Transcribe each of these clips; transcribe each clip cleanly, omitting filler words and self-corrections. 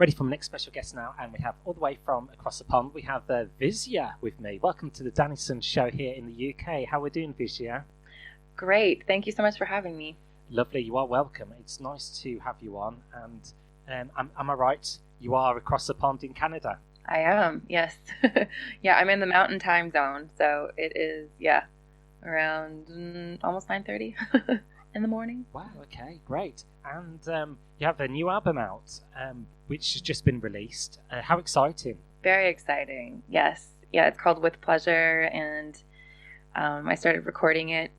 ready for my next special guest now, and we have all the way from across the pond, we have Vissia with me. Welcome to the Dannison show here in the UK. How are we doing, Vissia? Great. Thank you so much for having me. Lovely, you are welcome. It's nice to have you on, and am I right? You are across the pond in Canada? I am, yes. Yeah, I'm in the mountain time zone, so it is, around almost 9:30 in the morning. Wow, okay, great. And you have a new album out, which has just been released. How exciting. Very exciting, yes. Yeah, it's called With Pleasure, and I started recording it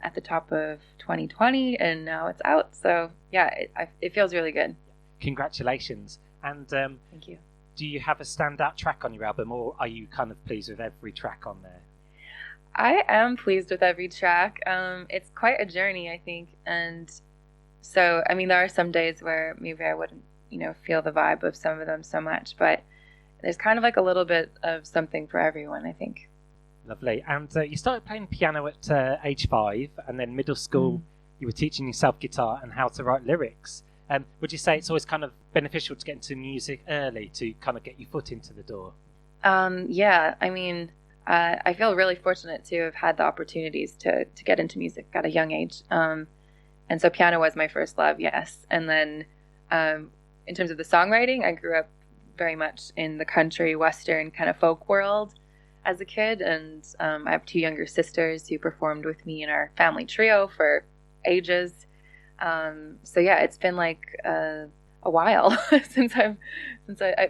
at the top of 2020, and now it's out. So, yeah, it feels really good. Congratulations. And thank you. Do you have a standout track on your album, or are you kind of pleased with every track on there? I am pleased with every track. It's quite a journey, I think. And so, I mean, there are some days where maybe I wouldn't, feel the vibe of some of them so much, but there's kind of like a little bit of something for everyone, I think. Lovely. And you started playing piano at age 5, and then middle school, you were teaching yourself guitar and how to write lyrics. Would you say it's always kind of beneficial to get into music early to kind of get your foot into the door? Yeah, I mean, I feel really fortunate to have had the opportunities to get into music at a young age. And so piano was my first love, yes. And then in terms of the songwriting, I grew up very much in the country, western kind of folk world as a kid. And I have 2 younger sisters who performed with me in our family trio for ages. So yeah, it's been like a while since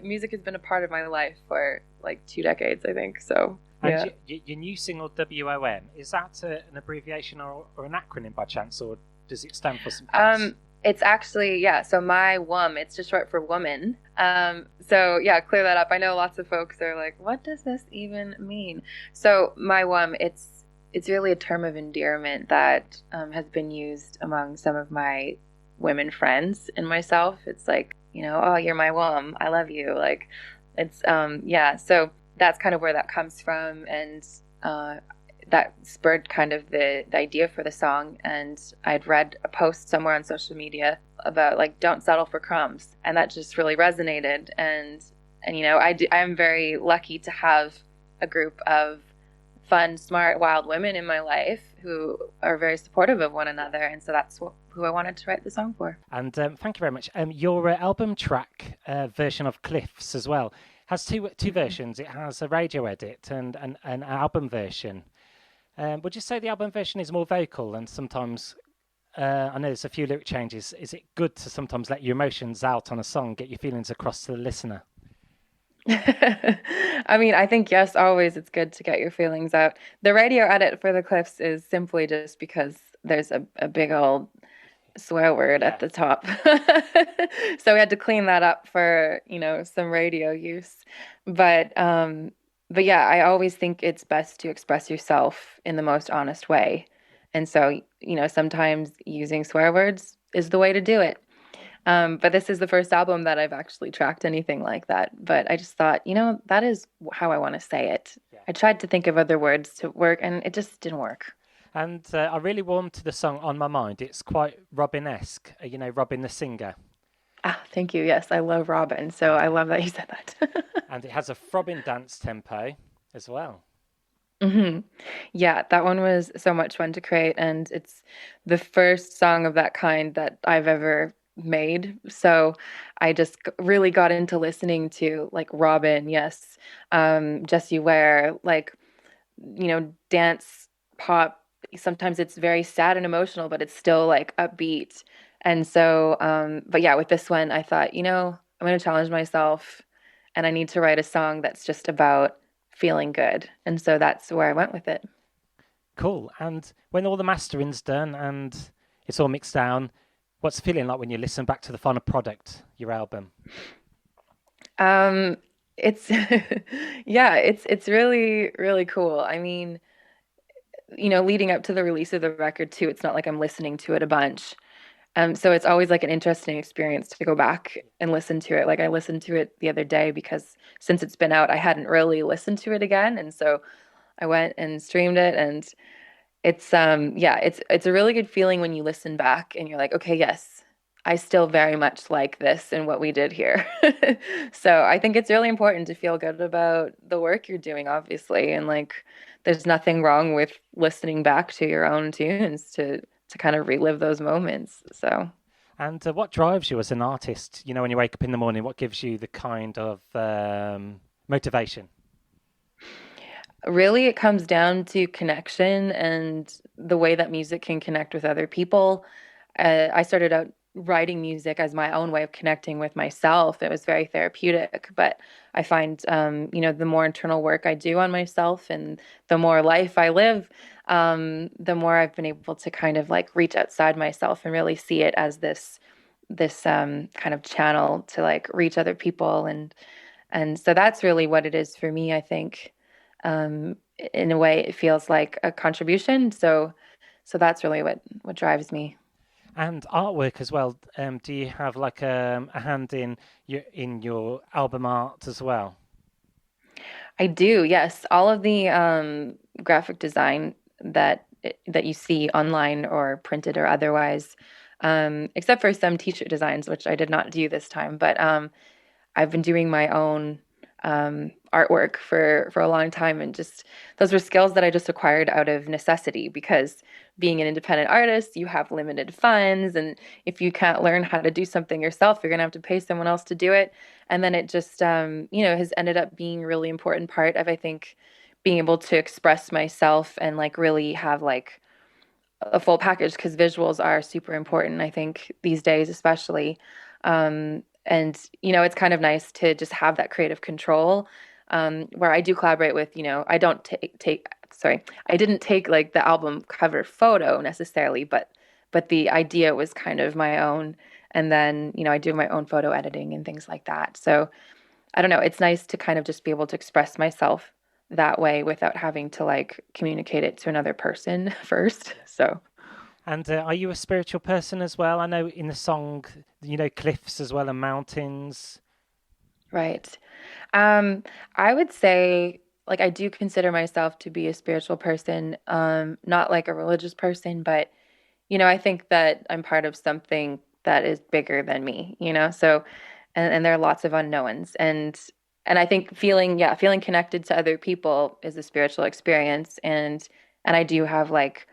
music has been a part of my life for like 2 decades, I think. So yeah. And your new single WOM, is that an abbreviation or an acronym by chance, or does it stand for something else? It's actually, so My Wom, it's just short for woman. So yeah, clear that up. I know lots of folks are like, what does this even mean? So My Wom, it's really a term of endearment that has been used among some of my women friends and myself. It's like, oh, you're my Wom, I love you. Like, it's, so that's kind of where that comes from. And that spurred kind of the idea for the song. And I'd read a post somewhere on social media about like, don't settle for crumbs. And that just really resonated. And I'm very lucky to have a group of fun, smart, wild women in my life who are very supportive of one another. And so that's who I wanted to write the song for. And thank you very much. Your album track version of Cliffs as well has two versions. It has a radio edit and an album version. Would you say the album version is more vocal, and sometimes I know there's a few lyric changes. Is it good to sometimes let your emotions out on a song, get your feelings across to the listener? I mean, I think, yes, always it's good to get your feelings out. The radio edit for the Cliffs is simply just because there's a big old swear word at the top. So we had to clean that up for, some radio use. But yeah, I always think it's best to express yourself in the most honest way. And so, sometimes using swear words is the way to do it. But this is the first album that I've actually tracked anything like that. But I just thought, that is how I want to say it. Yeah. I tried to think of other words to work, and it just didn't work. And I really warmed to the song On My Mind. It's quite Robin-esque, Robin the singer. Ah, thank you. Yes, I love Robin, so I love that you said that. And it has a throbbing dance tempo as well. Mm-hmm. Yeah, that one was so much fun to create, and it's the first song of that kind that I've ever made. So I just really got into listening to like Robin, yes, Jessie Ware, like, dance pop. Sometimes it's very sad and emotional, but it's still like upbeat. And so, but yeah, with this one, I thought, I'm going to challenge myself, and I need to write a song that's just about feeling good. And so that's where I went with it. Cool. And when all the mastering's done and it's all mixed down, what's it feeling like when you listen back to the final product, your album? It's, it's really, really cool. I mean, leading up to the release of the record too, it's not like I'm listening to it a bunch. So it's always like an interesting experience to go back and listen to it. Like I listened to it the other day because since it's been out, I hadn't really listened to it again. And so I went and streamed it, and it's a really good feeling when you listen back and you're like, okay, yes, I still very much like this and what we did here. So I think it's really important to feel good about the work you're doing, obviously. And like, there's nothing wrong with listening back to your own tunes to kind of relive those moments. So And what drives you as an artist? You know, when you wake up in the morning, what gives you the kind of motivation? really, it comes down to connection and the way that music can connect with other people. I started out writing music as my own way of connecting with myself. It was very therapeutic, but I find, the more internal work I do on myself and the more life I live, the more I've been able to kind of like reach outside myself and really see it as this kind of channel to like reach other people and so that's really what it is for me, I think. In a way, it feels like a contribution. So that's really what drives me. And artwork as well. Do you have like a hand in your album art as well? I do, yes. All of the graphic design that you see online or printed or otherwise, except for some t-shirt designs, which I did not do this time, but I've been doing my own artwork for a long time, and just those were skills that I just acquired out of necessity because being an independent artist, you have limited funds, and if you can't learn how to do something yourself, you're gonna have to pay someone else to do it. And then it just has ended up being a really important part of I think being able to express myself and like really have like a full package because visuals are super important, I think, these days, especially. And, it's kind of nice to just have that creative control where I do collaborate with, I don't sorry, I didn't take like the album cover photo necessarily, but the idea was kind of my own. And then, I do my own photo editing and things like that. So I don't know, it's nice to kind of just be able to express myself that way without having to like communicate it to another person first. So. And are you a spiritual person as well? I know in the song, cliffs as well and mountains. Right. Um, I would say, like, I do consider myself to be a spiritual person, not like a religious person, but, I think that I'm part of something that is bigger than me, So, and there are lots of unknowns. And I think feeling connected to other people is a spiritual experience. And I do have like,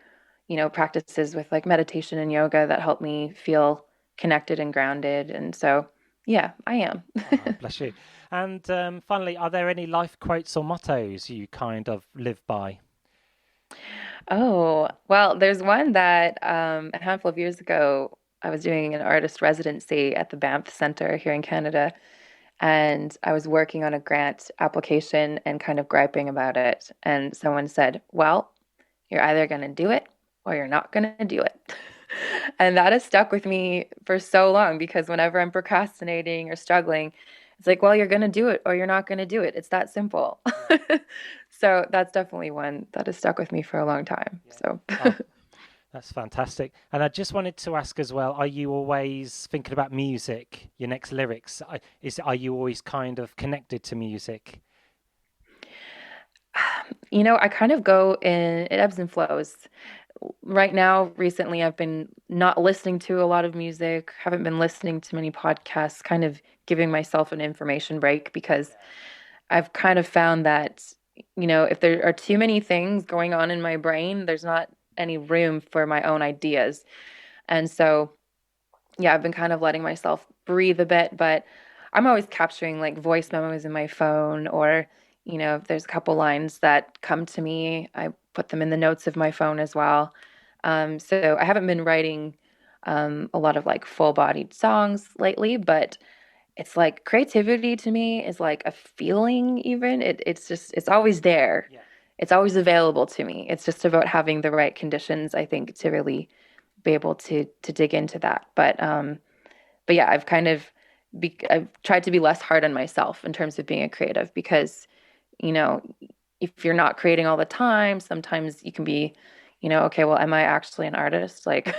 practices with like meditation and yoga that help me feel connected and grounded. And so, yeah, I am. Oh, bless you. And finally, are there any life quotes or mottos you kind of live by? Oh, well, there's one that a handful of years ago, I was doing an artist residency at the Banff Center here in Canada, and I was working on a grant application and kind of griping about it. And someone said, well, you're either going to do it or you're not going to do it. And that has stuck with me for so long because whenever I'm procrastinating or struggling, it's like, well, you're going to do it or you're not going to do it. It's that simple. So that's definitely one that has stuck with me for a long time. Yeah. So, Oh, that's fantastic. And I just wanted to ask as well, are you always thinking about music, your next lyrics? Are you always kind of connected to music? I kind of go in, it ebbs and flows. Right now, recently, I've been not listening to a lot of music, haven't been listening to many podcasts, kind of giving myself an information break because I've kind of found that, if there are too many things going on in my brain, there's not any room for my own ideas. And so, yeah, I've been kind of letting myself breathe a bit, but I'm always capturing like voice memos in my phone or, if there's a couple lines that come to me, I put them in the notes of my phone as well. So I haven't been writing a lot of like full-bodied songs lately, but it's like creativity to me is like a feeling even. It's always there. Yeah. It's always available to me. It's just about having the right conditions, I think, to really be able to dig into that. But yeah, I've tried to be less hard on myself in terms of being a creative because, you know, if you're not creating all the time, sometimes you can be, okay, well, am I actually an artist? Like,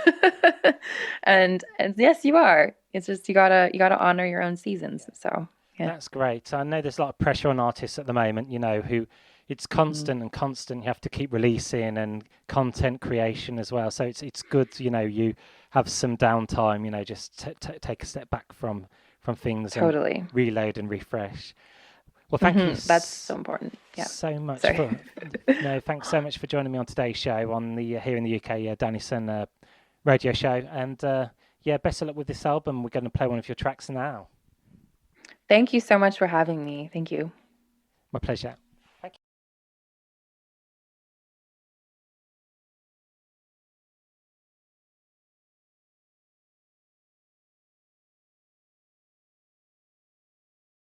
and yes, you are. It's just you gotta honor your own seasons. So yeah. That's great. I know there's a lot of pressure on artists at the moment, who it's Mm. constant and constant. You have to keep releasing and content creation as well. So it's good, you have some downtime, just take a step back from things and Totally. reload and refresh. Well, thank you That's so important. Yeah. so much Sorry. for no, thanks so much for joining me on today's show on the here in the UK Danny Sun radio show. And yeah, best of luck with this album. We're going to play one of your tracks now. Thank you so much for having me. Thank you. My pleasure.